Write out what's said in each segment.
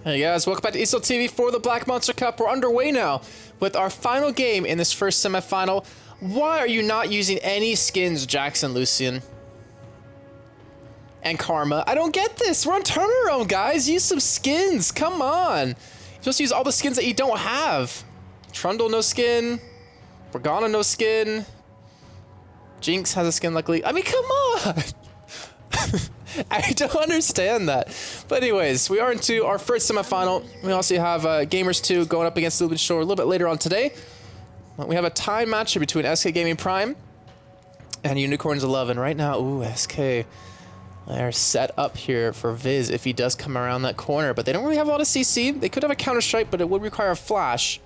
Hey guys, welcome back to ESL TV for the Black Monster Cup. We're underway now with our final game in this first semifinal. Why are you not using any skins, Jackson, Lucian, and Karma? I don't get this. We're on turnaround, guys. Use some skins. Come on. You're supposed to use all the skins that you don't have. Trundle, no skin. Morgana, no skin. Jinx has a skin, luckily. I mean, come on. I don't understand that. But anyways, we are into our first semifinal. We also have Gamers 2 going up against Lubin Shore a little bit later on today. We have a tie match between SK Gaming Prime and Unicorns 11. Right now, ooh, SK. They're set up here for Viz if he does come around that corner. But they don't really have a lot of CC. They could have a counter strike, but it would require a flash.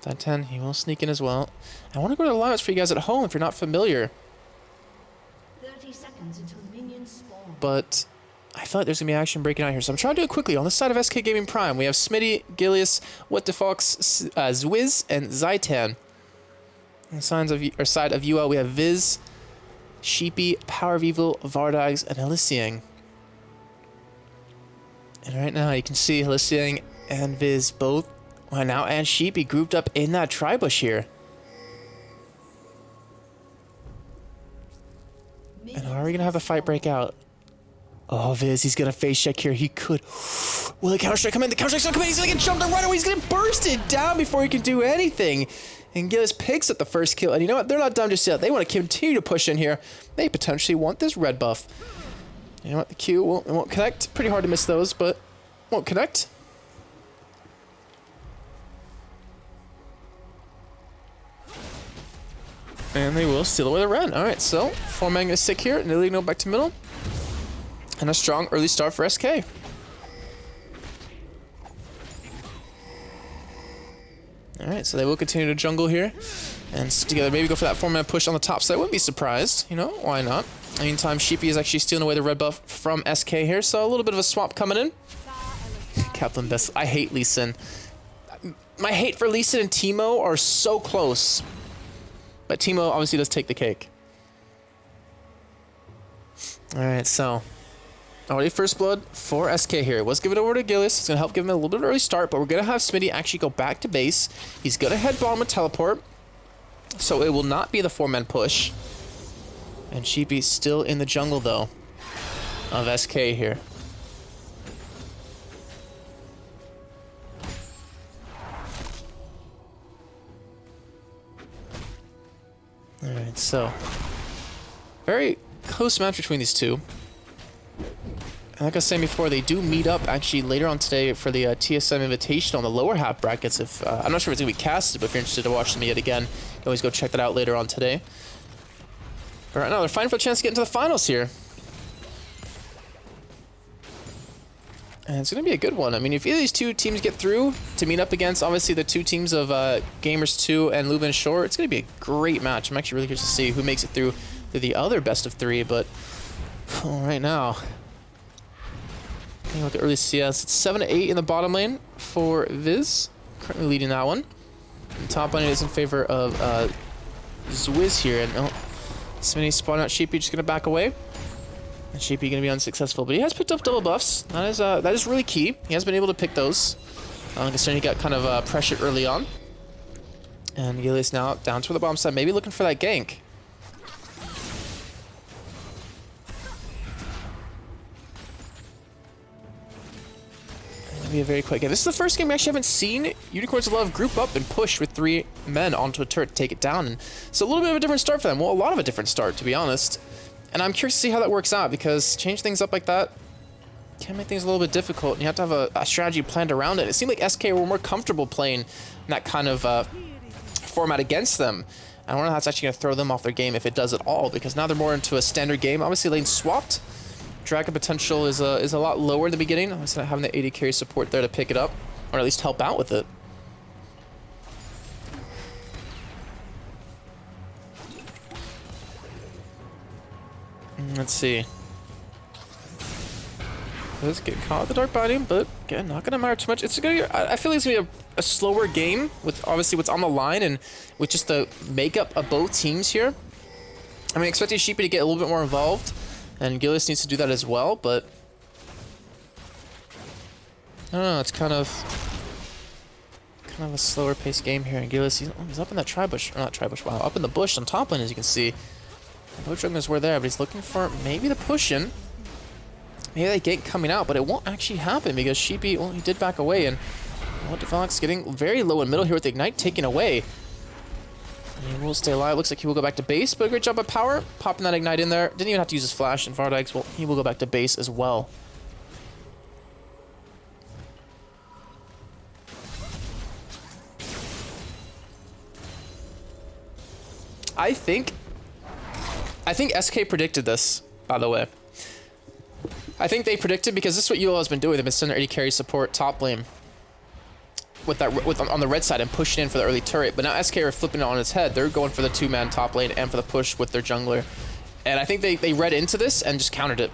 That 10, he will sneak in as well. I want to go to the lineups for you guys at home if you're not familiar. 30 seconds until minions spawn. But I feel like there's going to be action breaking out here. So I'm trying to do it quickly. On the side of SK Gaming Prime, we have Smitty, Gilius, What the Fox, Zwiz, and Zaitan. On the side of UL, we have Viz, Sheepy, Power of Evil, Vardags, and Elysiang. And right now you can see Elysiang and Viz both, well, now and Sheepy grouped up in that tri-bush here. And are we going to have the fight break out? Oh, Viz, he's going to face check here. He could. Will the counter strike come in? The counter strike's not coming in. He's going to get jumped and run away. He's going to burst it down before he can do anything. And Gillis picks up the first kill. And you know what? They're not done just yet. They want to continue to push in here. They potentially want this red buff. You know what? The Q won't connect. Pretty hard to miss those, but won't connect. And they will steal away the red. Alright, so 4-man gonna stick here. Nearly go back to middle. And a strong early start for SK. Alright, so they will continue to jungle here. And stick together, maybe go for that 4-man push on the top side. I wouldn't be surprised, you know, why not? In the meantime, Sheepy is actually stealing away the red buff from SK here, so a little bit of a swap coming in. Kaplan best. I hate Lee Sin. My hate for Lee Sin and Teemo are so close. But Teemo obviously does take the cake. Alright, so already first blood for SK here. Let's give it over to Gillis. It's going to help give him a little bit of an early start, but we're going to have Smitty actually go back to base. He's going to head bottom with teleport. So it will not be the 4-man push. And Sheepy's still in the jungle, though, of SK here. Alright, so very close match between these two. And like I was saying before, they do meet up actually later on today for the TSM Invitational on the lower half brackets. If I'm not sure if it's going to be casted, but if you're interested to watch them yet again, you can always go check that out later on today. But right now, they're fighting for a chance to get into the finals here. And it's going to be a good one. I mean, if either of these two teams get through to meet up against, obviously, the two teams of Gamers 2 and Lubin Shore, it's going to be a great match. I'm actually really curious to see who makes it through the other best of 3, but right now, look at early CS. It's 7-8 in the bottom lane for Viz, currently leading that one. And top lane is in favor of Zwiz here, and Smitty spawning out Sheepy, just going to back away. And Sheepy going to be unsuccessful, but he has picked up double buffs. That is really key. He has been able to pick those. Considering he got kind of pressured early on. And Gilius now down to the bottom side, maybe looking for that gank. It'll be a very quick game. This is the first game we actually haven't seen Unicorns of Love group up and push with 3 men onto a turret to take it down. And it's a little bit of a different start for them. Well, a lot of a different start, to be honest. And I'm curious to see how that works out, because change things up like that can make things a little bit difficult, and you have to have a strategy planned around it. It seemed like SK were more comfortable playing that kind of format against them. I don't know how that's actually going to throw them off their game, if it does at all, because now they're more into a standard game. Obviously, lane swapped. Dragon potential is a lot lower in the beginning. Obviously, not having the AD carry support there to pick it up, or at least help out with it. Let's see. Let's get caught with the dark binding, but again, not gonna matter too much. It's gonna be, I feel like it's gonna be a slower game with obviously what's on the line and with just the makeup of both teams here. I mean, expecting Sheepy to get a little bit more involved And Gillis needs to do that as well, but I don't know, it's kind of a slower paced game here. And Gillis, he's up in that tri-bush, or not tri-bush, wow, up in the bush on top lane, as you can see. Both junglers were there, but he's looking for maybe the push in. Maybe that gate coming out, but it won't actually happen because Sheepy, well, he did back away, and Devox getting very low in middle here with the Ignite taken away. And he will stay alive. Looks like he will go back to base, but a great job of power. Popping that Ignite in there. Didn't even have to use his flash, and Vardags, well, he will go back to base as well. I think SK predicted this, by the way. I think they predicted, because this is what UL has been doing. They've been sending their AD carry support top lane on the red side and pushing in for the early turret. But now SK are flipping it on its head. They're going for the two-man top lane and for the push with their jungler. And I think they read into this and just countered it.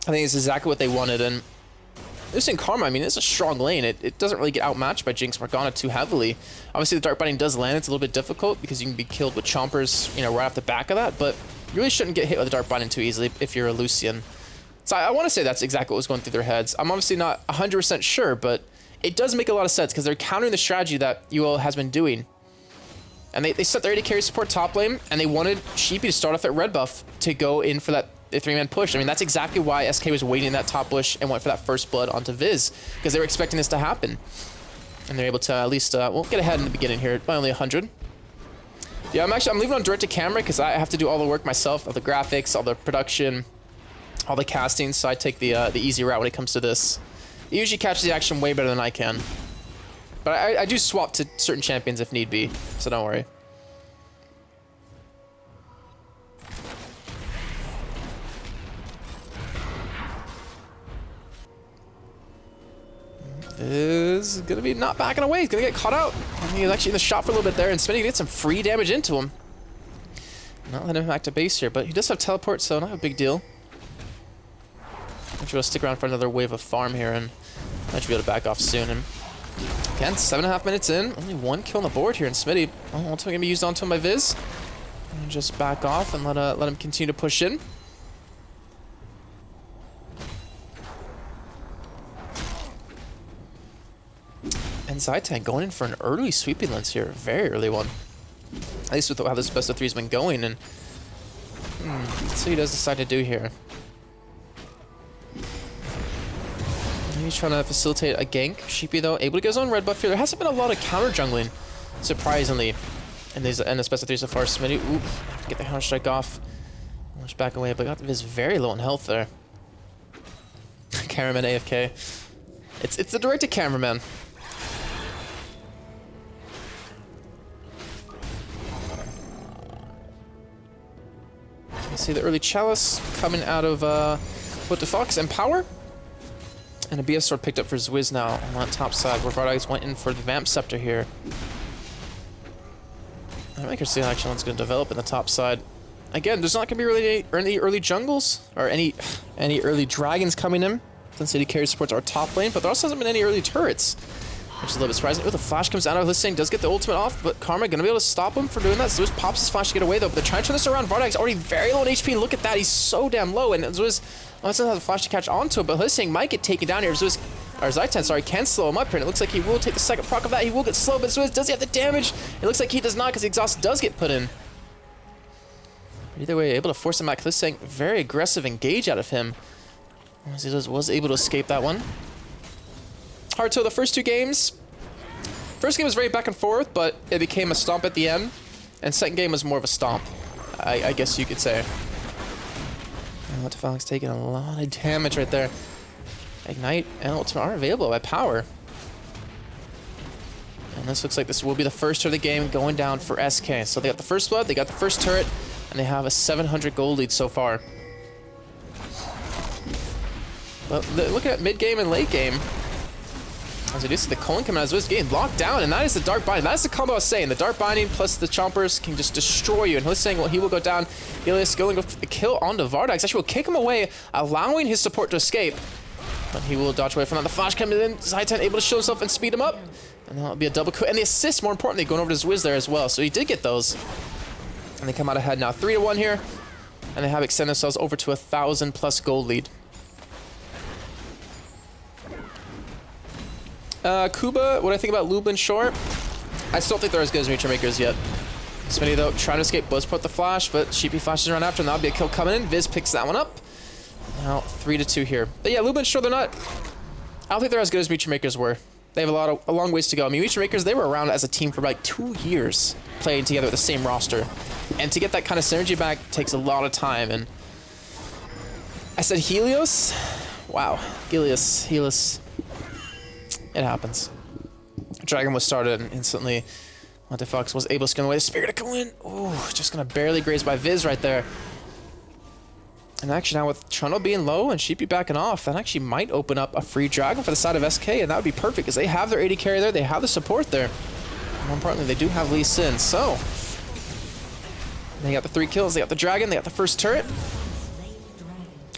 I think it's exactly what they wanted. And this in Karma, I mean, it's a strong lane. It doesn't really get outmatched by Jinx Morgana too heavily. Obviously, the Dark Binding does land. It's a little bit difficult because you can be killed with Chompers, you know, right off the back of that. But you really shouldn't get hit with the Dark Binding too easily if you're a Lucian. So I want to say that's exactly what was going through their heads. I'm obviously not 100% sure, but it does make a lot of sense because they're countering the strategy that UL has been doing. And they set their AD carry support top lane, and they wanted Sheepy to start off at red buff to go in for that three-man push. I mean, that's exactly why SK was waiting in that top bush and went for that first blood onto Viz, because they were expecting this to happen. And they're able to at least, well, get ahead in the beginning here by only 100. Yeah, I'm leaving on direct to camera because I have to do all the work myself, all the graphics, all the production, all the casting, so I take the easy route when it comes to this. It usually catches the action way better than I can. But I do swap to certain champions if need be, so don't worry. Is gonna be not backing away. He's gonna get caught out. And he's actually in the shot for a little bit there, and Smitty gets some free damage into him. Not letting him back to base here, but he does have teleport, so not a big deal. I'm sure he'll stick around for another wave of farm here, and I should be able to back off soon. And again, 7.5 minutes in, only one kill on the board here, and Smitty, ultimately gonna be used onto him by Viz. And just back off and let him continue to push in. And Zaitan going in for an early sweeping lens here, a very early one. At least with how this best of three has been going, and let's see what he does decide to do here. He's trying to facilitate a gank. Sheepy, though, able to get his own red buff here. There hasn't been a lot of counter jungling, surprisingly, in this best of three so far. Smitty, oop, get the counter strike off. Let's back away, but got this very low in health there. Cameraman AFK. It's the directed cameraman. You see the early Chalice coming out of what the Fox and Power. And a BS sword picked up for Zwiz now on that top side, where Vardags went in for the Vamp Scepter here. I think our see how action one's going to develop in the top side. Again, there's not going to be really any early jungles or any early dragons coming in, since AD carry supports our top lane, but there also hasn't been any early turrets, which is a little bit surprising. Oh, the flash comes out of this thing, does get the ultimate off, but Karma going to be able to stop him from doing that. Zwiz pops his flash to get away, though, but they're trying to turn this around. Vardags already very low in HP. Look at that, he's so damn low, and Zwiz doesn't have the flash to catch onto it, but this thing might get taken down here. Zwiz, or Zaitan, sorry, can slow him up here, and it looks like he will take the second proc of that. He will get slow, but Zwiz, does he have the damage? It looks like he does not, because the exhaust does get put in. But either way, able to force him back. This thing, very aggressive engage out of him. As he was able to escape that one. Hard to the first two games. First game was very back and forth, but it became a stomp at the end. And second game was more of a stomp, I guess you could say. And Felix taking a lot of damage right there. Ignite and ultimate are available by Power. And this looks like this will be the first turret of the game going down for SK. So they got the first blood, they got the first turret, and they have a 700 gold lead so far. But look at mid game and late game. As we do see the Cullen coming out of this game locked down, and that is the Dark Binding. That's the combo I was saying. The Dark Binding plus the Chompers can just destroy you. And he's saying, well, he will go down. Ilias going to go for the kill onto Vardags. Actually will kick him away, allowing his support to escape. But he will dodge away from that. The flash coming in. Zaitan able to show himself and speed him up. And that'll be a double coup. And the assist, more importantly, going over to Zwiz there as well. So he did get those. And they come out ahead now. 3-1 here. And they have extended themselves over to 1,000+ gold lead. Kuba, what do I think about Lublin short? I still think they're as good as Muture Makers yet. Smitty, though, trying to escape was put the flash, but Sheepy flashes around after, and that'll be a kill coming in. Viz picks that one up. Now, 3-2 here. But yeah, Lublin, sure, they're not... I don't think they're as good as Muture Makers were. They have a long ways to go. I mean, Muture Makers, they were around as a team for like 2 years, playing together with the same roster. And to get that kind of synergy back takes a lot of time, and... I said Helios? Wow. Helios. It happens. Dragon was started, and instantly... What the Fox was able to skin away the Spirit to go in. Ooh, just gonna barely graze by Viz right there. And actually now with Trundle being low and Sheepy backing off, that actually might open up a free Dragon for the side of SK, and that would be perfect because they have their AD carry there, they have the support there. And more importantly, they do have Lee Sin, so... They got the 3 kills, they got the Dragon, they got the first turret.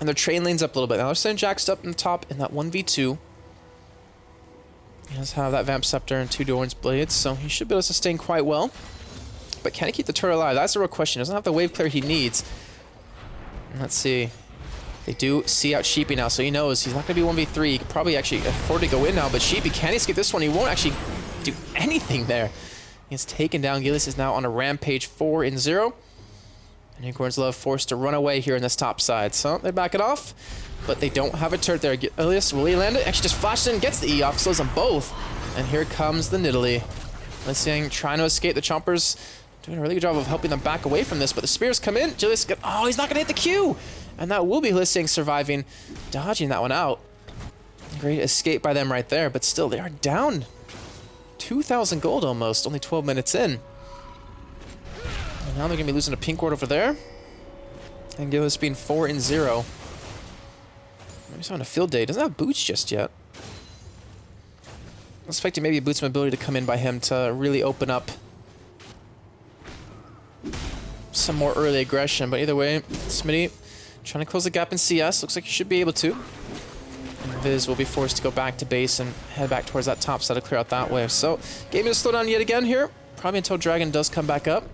And their train lanes up a little bit. Now they're sending Jax up in the top in that 1v2. He does have that Vamp Scepter and 2 Doran's Blades, so he should be able to sustain quite well. But can he keep the turret alive? That's the real question. He doesn't have the wave clear he needs. Let's see. They do see out Sheepy now, so he knows he's not going to be 1v3. He could probably actually afford to go in now, but Sheepy can escape this one. He won't actually do anything there. He's taken down. Gilius is now on a rampage 4-0. And Unicorn's Love forced to run away here in this top side. So they back it off, but they don't have a turret there. Gilius, will he land it? Actually just flashes in, gets the E off, slows them both. And here comes the Nidalee. Listening, trying to escape. The Chompers doing a really good job of helping them back away from this, but the spears come in. Gilius, oh, he's not going to hit the Q! And that will be Listening surviving, dodging that one out. Great escape by them right there, but still, they are down 2,000 gold almost, only 12 minutes in. And now they're going to be losing a pink ward over there. And Gilius being 4-0. Maybe he's on a field day. He doesn't have boots just yet. I was expecting maybe a boots mobility to come in by him to really open up some more early aggression, but either way, Smitty trying to close the gap in CS. Looks like he should be able to. And Viz will be forced to go back to base and head back towards that top side to clear out that way. So, game is slow down yet again here. Probably until Dragon does come back up.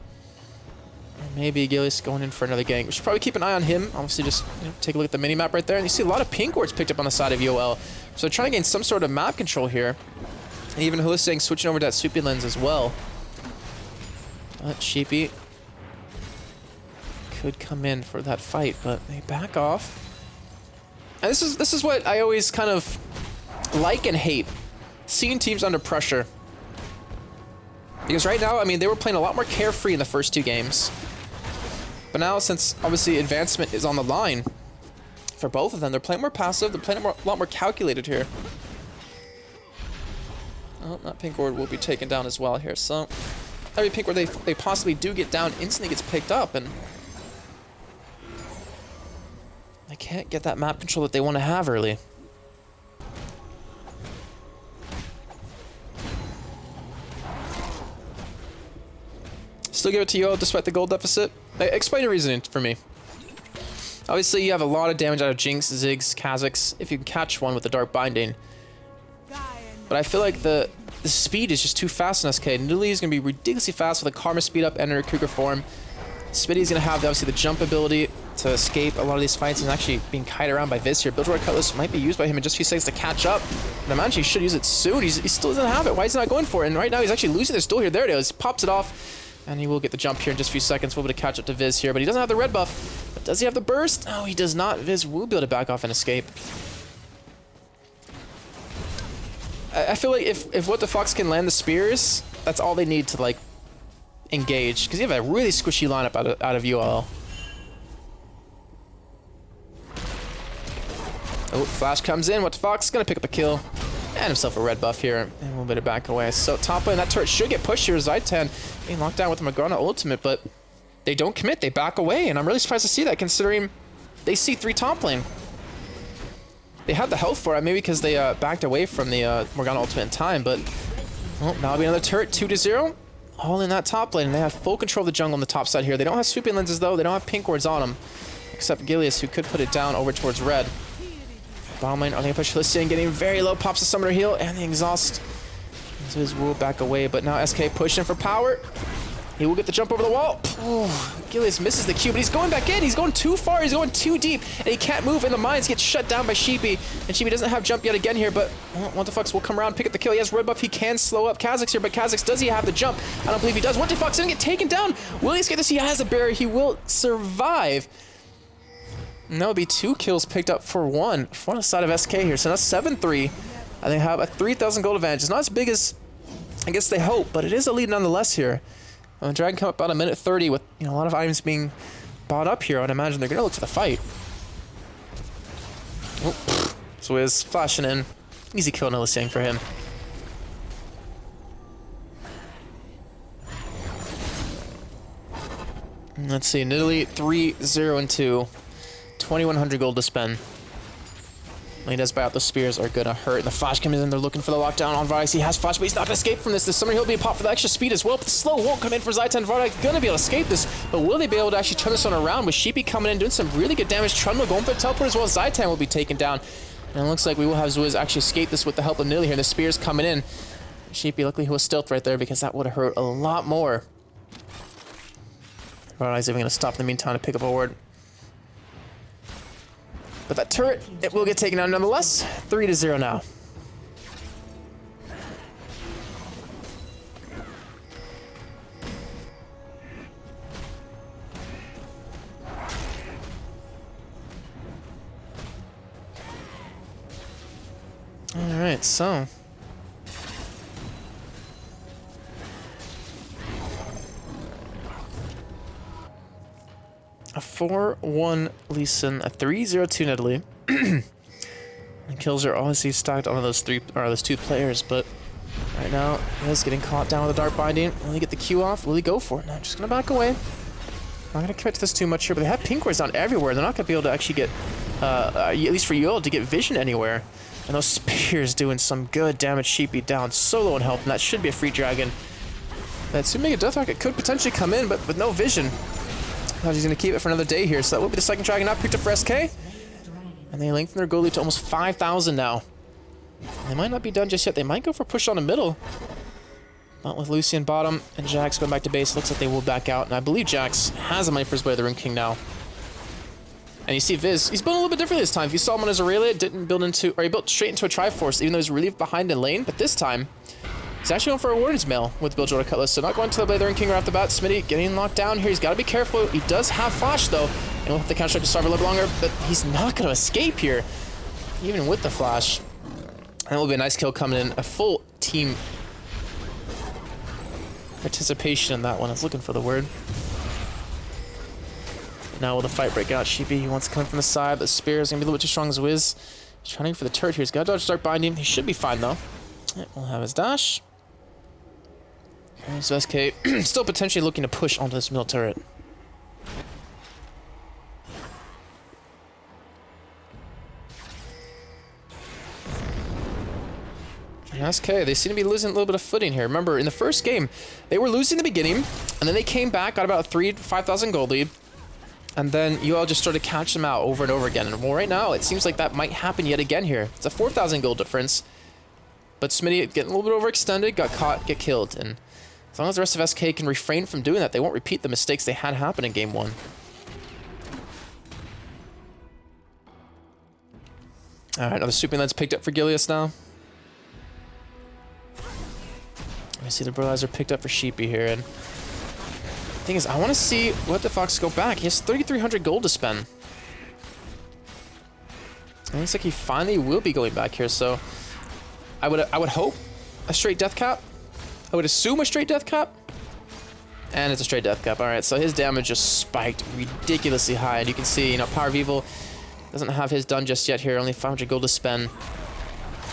And maybe Gilius going in for another gank. We should probably keep an eye on him. Obviously, just take a look at the mini-map right there. And you see a lot of pink wards picked up on the side of UOL. So they're trying to gain some sort of map control here. And even Hulisang switching over to that Soupy lens as well. But Sheepy could come in for that fight, but they back off. And this is what I always kind of like and hate, seeing teams under pressure. Because right now, I mean, they were playing a lot more carefree in the first 2 games. But now, since obviously advancement is on the line for both of them, they're playing more passive, they're playing a lot more calculated here. Oh, that pink ward will be taken down as well here, so every pink ward they possibly do get down instantly gets picked up, and they can't get that map control that they want to have early. Still give it to Yo despite the gold deficit. Explain your reasoning for me. Obviously, you have a lot of damage out of Jinx, Ziggs, Kha'Zix, if you can catch one with the Dark Binding. But I feel like the speed is just too fast in SK. Nidalee is going to be ridiculously fast with a Karma speed up and a Cougar form. Smitty's going to have, obviously, the jump ability to escape a lot of these fights. He's actually being kited around by Viz here. Build-Roar Cutlass might be used by him in just a few seconds to catch up. And I imagine he should use it soon. He still doesn't have it. Why is he not going for it? And right now, he's actually losing this duel here. There it is. Pops it off. And he will get the jump here in just a few seconds. We'll be able to catch up to Viz here. But he doesn't have the red buff. But does he have the burst? No, he does not. Viz will be able to back off and escape. I feel like if What the Fox can land the spears, that's all they need to, like, engage. Because you have a really squishy lineup out of ULL. Oh, Flash comes in. What the Fox is going to pick up a kill. And himself a red buff here. And we'll bit it back away. So top lane, that turret should get pushed here. Zaitan being locked down with the Morgana ultimate, but they don't commit. They back away. And I'm really surprised to see that, considering they see 3 top lane. They had the health for it, maybe because they backed away from the Morgana ultimate in time, but well, now it'll be another turret, 2-0. All in that top lane, and they have full control of the jungle on the top side here. They don't have sweeping lenses, though. They don't have pink wards on them, except Gilius, who could put it down over towards red. Bottom lane, are they going to push Lissin, getting very low, pops the summoner heal, and the exhaust. So his will back away, but now SK pushing for power. He will get the jump over the wall. Ooh, Gilius misses the Q, but he's going back in. He's going too far. He's going too deep, and he can't move. And the mines get shut down by Sheepy. And Sheepy doesn't have jump yet again here, but What the Fucks will come around, pick up the kill. He has red buff. He can slow up Kha'Zix here, but Kha'Zix, does he have the jump? I don't believe he does. What the Fuck's gonna get taken down? Will he escape this? He has a barrier. He will survive. And that would be 2 kills picked up for 1 for the side of SK here. So now 7-3, and they have a 3,000 gold advantage. It's not as big as I guess they hope, but it is a lead nonetheless here. The Dragon come up about a minute 30 with a lot of items being bought up here. I'd imagine they're gonna look for the fight. Oh, Swizz flashing in. Easy kill, no listening for him. Let's see, Nidalee 3-0-2. 2,100 gold to spend. When he does buy out, the spears are gonna hurt. And the flash comes in, they're looking for the lockdown on Vardak. He has flash, but he's not gonna escape from this. This summoner, he'll be a pop for the extra speed as well, but the slow won't come in for Zaitan. Vardak gonna be able to escape this, but will they be able to actually turn this one around with Sheepy coming in, doing some really good damage? Trundle going for the teleport as well. Zaitan will be taken down. And it looks like we will have Swizz actually escape this with the help of Nidalee here. The spears coming in. Sheepy, luckily he was stealth right there because that would have hurt a lot more. Vardak's even gonna stop in the meantime to pick up a ward. But that turret, it will get taken down nonetheless. 3-0 now. All right, so. A 4-1 Lee Sin, a 3-0-2 Nidalee. The kills are obviously stacked on those 2 players, but right now he's getting caught down with a dark binding. Will he get the Q off? Will he go for it? No, I'm just gonna back away. Not gonna commit to this too much here, but they have pink wards down everywhere. They're not gonna be able to actually get, at least for Yoel, to get vision anywhere. And those spears doing some good damage. Sheepy down so low in health, and that should be a free dragon. That Sumega Death Rocket could potentially come in, but with no vision. He's going to keep it for another day here, so that will be the second dragon not picked up for SK. And they lengthen their goal lead to almost 5,000 now. They might not be done just yet. They might go for a push on the middle. Not with Lucian bottom and Jax going back to base. Looks like they will back out, and I believe Jax has a money for his way to the Ring King now. And you see Viz, he's built a little bit differently this time. If you saw him on his Aurelia, it didn't build into, or he built straight into a Triforce, even though he's really behind in lane. But this time, he's actually going for a Warden's Mail with Build Order Cutlass, so not going to the Blade of the Ring King right off the bat. Smitty getting locked down here. He's got to be careful. He does have Flash, though, and he'll have to counter-strike to starve a little bit longer, but he's not going to escape here, even with the Flash. And that will be a nice kill coming in. A full team participation in that one. I was looking for the word. Now will the fight break out? Sheepy, he wants to come from the side, but the spear is going to be a little bit too strong as Wiz. He's trying to go for the turret here. He's got to dodge Dark Binding. He should be fine, though. Yeah, we'll have his dash. Okay, so SK still potentially looking to push onto this middle turret. And SK, they seem to be losing a little bit of footing here. Remember, in the first game, they were losing in the beginning, and then they came back, got about a 3,000 to 5,000 gold lead. And then you all just started catching them out over and over again. And well, right now, it seems like that might happen yet again here. It's a 4,000 gold difference. But Smitty getting a little bit overextended, got caught, get killed. And as long as the rest of SK can refrain from doing that, they won't repeat the mistakes they had happen in game 1. Alright, another Sweeping Lens picked up for Gilius now. I see the Brutalizer picked up for Sheepy here. And thing is, I want to see what the Fox go back. He has 3,300 gold to spend. It looks like he finally will be going back here, so I would hope a straight death cap. I would assume a straight death cap. And it's a straight death cap. Alright, so his damage just spiked ridiculously high. And you can see, Power of Evil doesn't have his done just yet here. Only 500 gold to spend.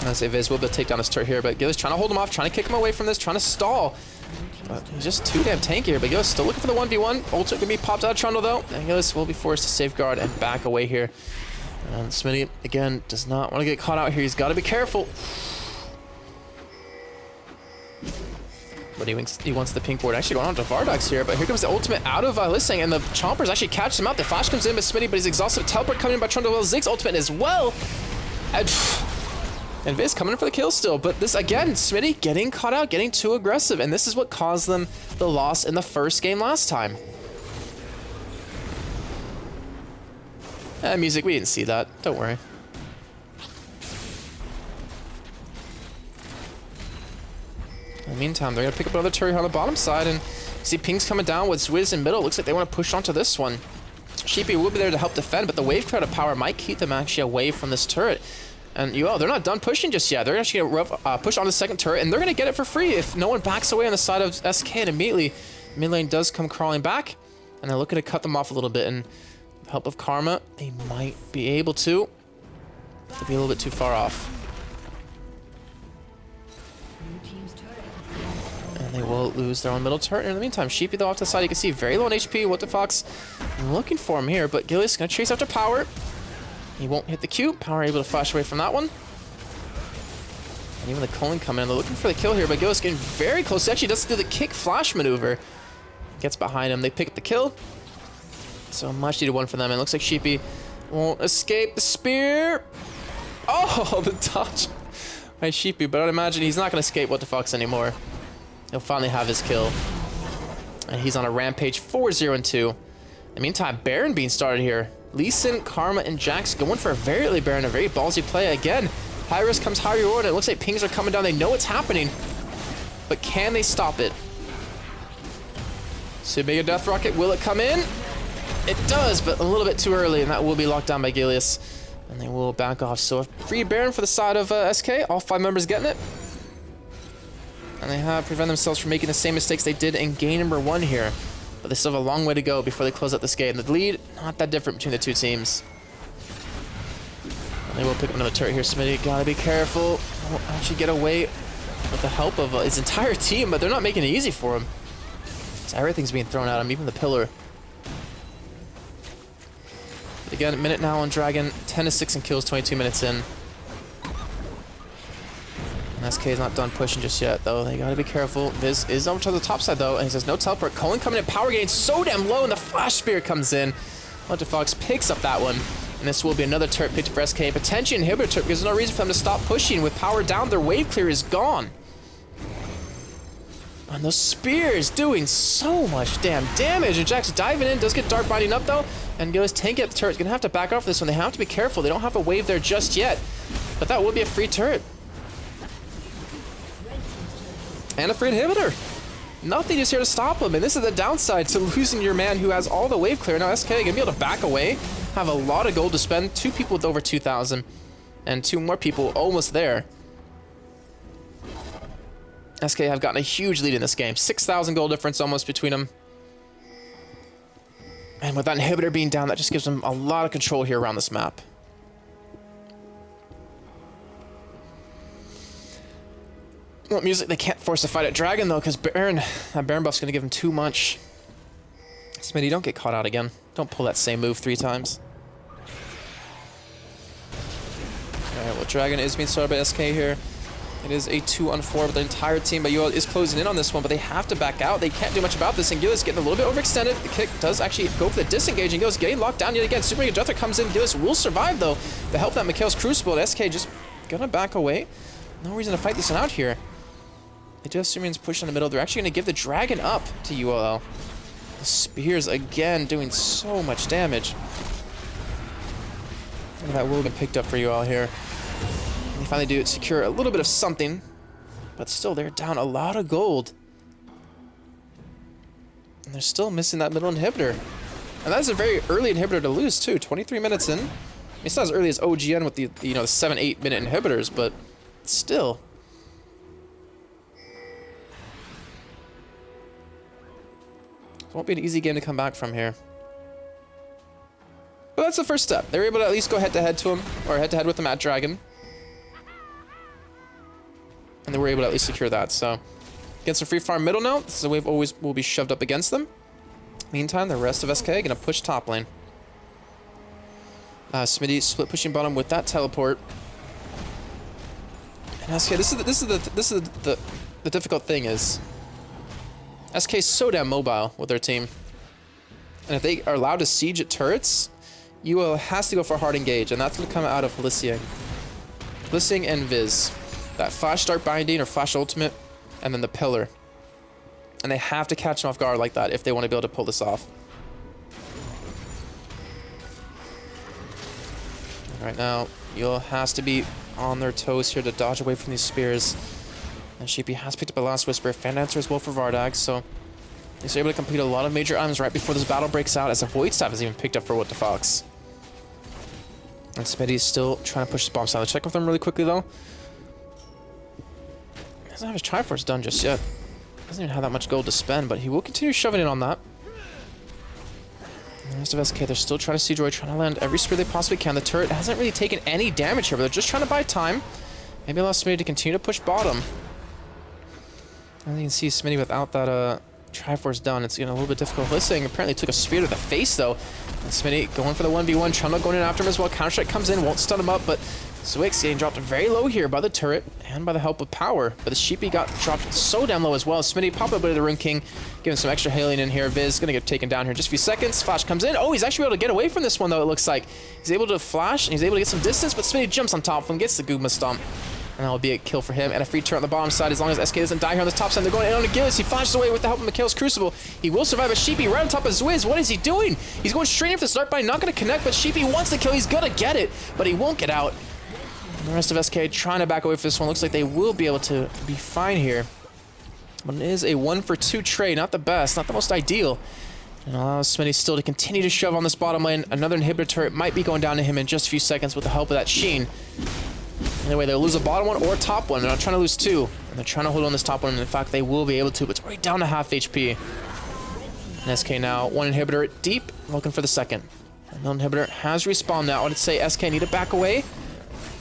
I say Viz will be able to take down his turret here, but Gillis trying to hold him off, trying to kick him away from this, trying to stall. But he's just too damn tanky here, but Gillis still looking for the 1v1. Ultimate can be popped out of Trundle, though. And Gillis will be forced to safeguard and back away here. And Smitty, again, does not want to get caught out here. He's got to be careful. But he wants the pink ward. Actually going on to Vardox here, but here comes the ultimate out of Lissang, and the Chompers actually catch him out. The flash comes in by Smitty, but he's exhausted. Teleport coming in by Trundle. Zig's ultimate as well. And And Viz coming in for the kill still, but this again, Smitty getting caught out, getting too aggressive, and this is what caused them the loss in the first game last time. Music, we didn't see that. Don't worry. In the meantime, they're gonna pick up another turret on the bottom side, and see Ping's coming down with Swizz in middle. Looks like they want to push onto this one. Sheepy will be there to help defend, but the wave cloud of power might keep them actually away from this turret. And they're not done pushing just yet. They're actually gonna push on the second turret, and they're gonna get it for free if no one backs away on the side of SK. And immediately, mid lane does come crawling back, and they're looking to cut them off a little bit. And with the help of Karma, they might be able to. They'll be a little bit too far off. And they will lose their own middle turret. In the meantime, Sheepy though off to the side, you can see very low on HP. What the Fox looking for him here, but Gilius gonna chase after Power. He won't hit the Q. Power able to flash away from that one. And even the Culling coming in. They're looking for the kill here, but Gilius getting very close. He actually does do the kick flash maneuver. Gets behind him. They pick up the kill. So much needed one for them. And it looks like Sheepy won't escape the spear. Oh, the dodge by Sheepy. But I'd imagine he's not going to escape What the Fox anymore. He'll finally have his kill. And he's on a rampage 4-0-2. In the meantime, Baron being started here. Lee Sin, Karma, and Jax going for a very early Baron, a very ballsy play. Again, high risk comes high reward, and it looks like pings are coming down. They know what's happening, but can they stop it? So Mega Death Rocket, will it come in? It does, but a little bit too early, and that will be locked down by Gilius. And they will back off. So a free Baron for the side of SK. All 5 members getting it. And they have prevented themselves from making the same mistakes they did in game number 1 here. But they still have a long way to go before they close out this game. The lead, not that different between the two teams. And they will pick up another turret here, Smitty. Gotta be careful. Won't actually get away with the help of his entire team, but they're not making it easy for him. So everything's being thrown at him, even the pillar. But again, a minute now on Dragon. 10-6 in kills, 22 minutes in. SK is not done pushing just yet, though. They gotta be careful. Viz is over to the top side, though, and he says no teleport. Culling coming in, power gain so damn low, and the flash spear comes in. Hunter Fox picks up that one, and this will be another turret picked for SK. Potentially inhibitor turret, because there's no reason for them to stop pushing. With power down, their wave clear is gone. And those spears doing so much damn damage. And Jax diving in, does get Dark Binding up, though, and goes tank at the turret. Gonna have to back off this one. They have to be careful. They don't have a wave there just yet, but that will be a free turret. And a free inhibitor. Nothing is here to stop him, and this is the downside to losing your man who has all the wave clear. Now SK gonna be able to back away, have a lot of gold to spend. 2 people with over 2,000, and 2 more people almost there. SK have gotten a huge lead in this game. 6,000 gold difference almost between them. And with that inhibitor being down, that just gives them a lot of control here around this map. Well, music, they can't force a fight at Dragon, though, because Baron buff's going to give him too much. Smitty, don't get caught out again. Don't pull that same move 3 times. Alright, well, Dragon is being started by SK here. It is a 2-on-4 with the entire team, but UL is closing in on this one, but they have to back out. They can't do much about this, and Gilius getting a little bit overextended. The kick does actually go for the disengage, and Gilius getting locked down yet again. Super Mega Death comes in. Gilius will survive, though. The help that Mikhail's Crucible, SK just gonna back away. No reason to fight this one out here. They do have Superman's push in the middle. They're actually going to give the Dragon up to ULL. The spears, again, doing so much damage. And that will have been picked up for ULL here. And they finally do secure a little bit of something. But still, they're down a lot of gold. And they're still missing that middle inhibitor. And that is a very early inhibitor to lose, too. 23 minutes in. I mean, it's not as early as OGN with the 7-8 minute inhibitors, but still. Won't be an easy game to come back from here. But that's the first step. They were able to at least go head-to-head to him, or head-to-head with him at Dragon. And they were able to at least secure that, so. Against a free farm middle now, this is a wave always will be shoved up against them. Meantime, the rest of SK gonna push top lane. Smitty split pushing bottom with that teleport. And SK, this is the difficult thing is SK is so damn mobile with their team. And if they are allowed to siege at turrets, UL has to go for a hard engage, and that's going to come out of Felicier. Blissing and Viz. That Flash Start Binding or Flash Ultimate, and then the Pillar. And they have to catch him off guard like that if they want to be able to pull this off. Right now, Yul has to be on their toes here to dodge away from these spears. And Sheepy has picked up a Last Whisper. Fan Dancer as well for Vardag, so he's able to complete a lot of major items right before this battle breaks out, as a Void Staff is even picked up for What the Fox. And Smitty's still trying to push his bomb side. Let's check with them really quickly, though. He doesn't have his Triforce done just yet. Doesn't even have that much gold to spend, but he will continue shoving in on that. And the rest of SK, they're still trying to see Droid, trying to land every spear they possibly can. The turret hasn't really taken any damage here, but they're just trying to buy time. Maybe allow Smitty to continue to push bottom. And you can see Smitty without that Triforce done, it's getting a little bit difficult. Listening apparently took a spear to the face, though. And Smitty going for the 1v1. Trundle going in after him as well. Counter-Strike comes in, won't stun him up, but Zwix getting dropped very low here by the turret and by the help of power. But the Sheepy got dropped so damn low as well. Smitty popped up a bit of the Rune King, giving some extra hailing in here. Viz gonna get taken down here in just a few seconds. Flash comes in. Oh, he's actually able to get away from this one, though, it looks like. He's able to flash, and he's able to get some distance, but Smitty jumps on top of him, gets the Goomba Stomp. And that'll be a kill for him, and a free turret on the bottom side as long as SK doesn't die here on the top side. They're going in on the Gillis. He flashes away with the help of Mikhail's Crucible. He will survive a Sheepy right on top of Zwiz. What is he doing? He's going straight in for the start by not going to connect, but Sheepy wants the kill. He's going to get it, but he won't get out. And the rest of SK trying to back away for this one. Looks like they will be able to be fine here. But it is a 1-for-2 trade. Not the best, not the most ideal. And allows Smitty still to continue to shove on this bottom lane. Another inhibitor turret might be going down to him in just a few seconds with the help of that Sheen. Anyway, they'll lose a bottom one or a top one. They're not trying to lose two. And they're trying to hold on this top one. And in fact, they will be able to, but it's right down to half HP. And SK now, one inhibitor deep, looking for the second. Another inhibitor has respawned now. I would say SK need to back away,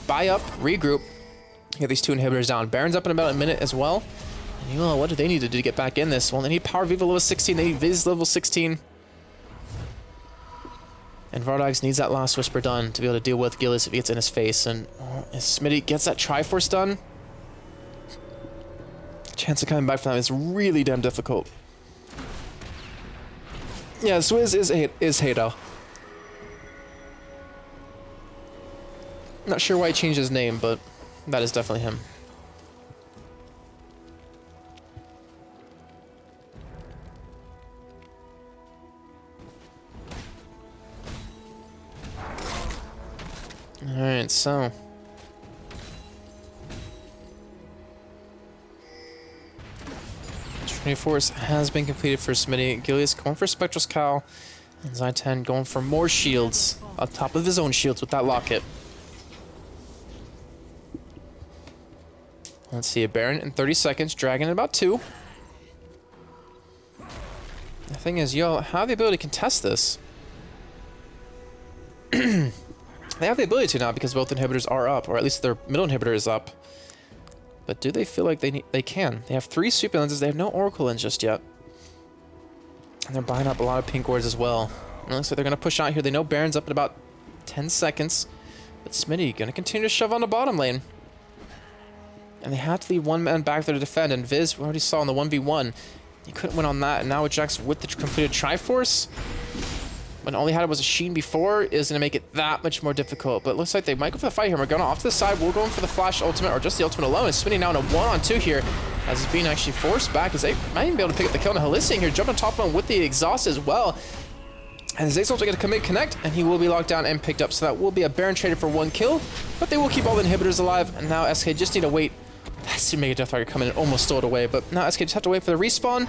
buy up, regroup, get these two inhibitors down. Baron's up in about a minute as well. And you know, what do they need to do to get back in this? Well, they need Power Viva level 16. They need Viz level 16. And Vardags needs that Last Whisper done to be able to deal with Gillis if he gets in his face. And if Smitty gets that Triforce done, chance of coming back from that is really damn difficult. Yeah, Swizz is Hado. Not sure why he changed his name, but that is definitely him. Alright, so Trinity Force has been completed for Smitty. Gilius going for Spectral's Cowl, and Zy10 going for more shields on top of his own shields with that locket. Let's see, a Baron in 30 seconds, Dragon in about 2. The thing is, yo, how have the ability to contest this? They have the ability to now because both inhibitors are up, or at least their middle inhibitor is up. But do they feel like they can? They have 3 Sweeping Lenses. They have no Oracle Lens just yet. And they're buying up a lot of pink wards as well. And it looks like they're going to push out here. They know Baron's up in about 10 seconds. But Smitty going to continue to shove on the bottom lane. And they have to leave one man back there to defend. And Viz, we already saw in the 1v1, he couldn't win on that. And now with Jax with the completed Triforce, when all he had was a Sheen before, is going to make it that much more difficult. But it looks like they might go for the fight here. We're going off to the side. We're going for the Flash Ultimate, or just the Ultimate alone. It's Smitty now in a 1-on-2 here, as he's being actually forced back, as they might even be able to pick up the kill. Now Halissing here, jumping on top of him with the exhaust as well. And Ziggs also going to come in, connect, and he will be locked down and picked up. So that will be a Baron traded for 1 kill, but they will keep all the inhibitors alive. And now SK just need to wait. Has to make a Death Fire come in and almost stole it away. But now SK just have to wait for the respawn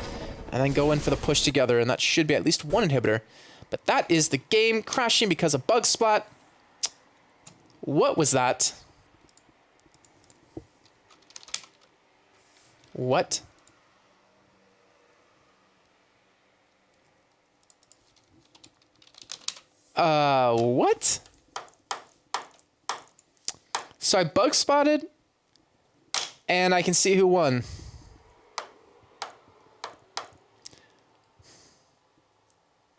and then go in for the push together. And that should be at least 1 inhibitor. But that is the game crashing because of bug splat. What was that? What? What? So I bug spotted, and I can see who won.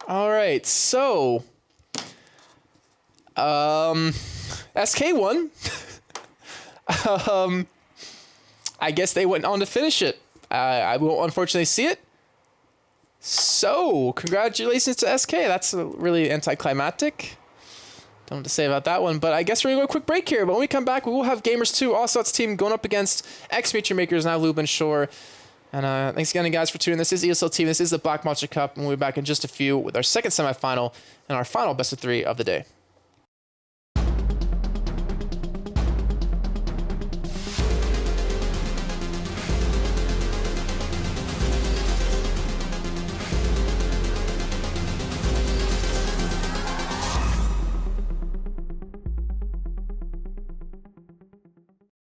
All right, so SK won. I guess they went on to finish it. I won't unfortunately see it. So congratulations to SK. That's really anticlimactic. Don't know what to say about that one, but I guess we're going to go a quick break here. But when we come back, we will have Gamers 2, Allsouts team going up against X-Feature Makers, now Lube and Shore. And thanks again, guys, for tuning in. This is ESL Team. This is the Black Monster Cup, and we'll be back in just a few with our second semifinal and our final best of 3 of the day.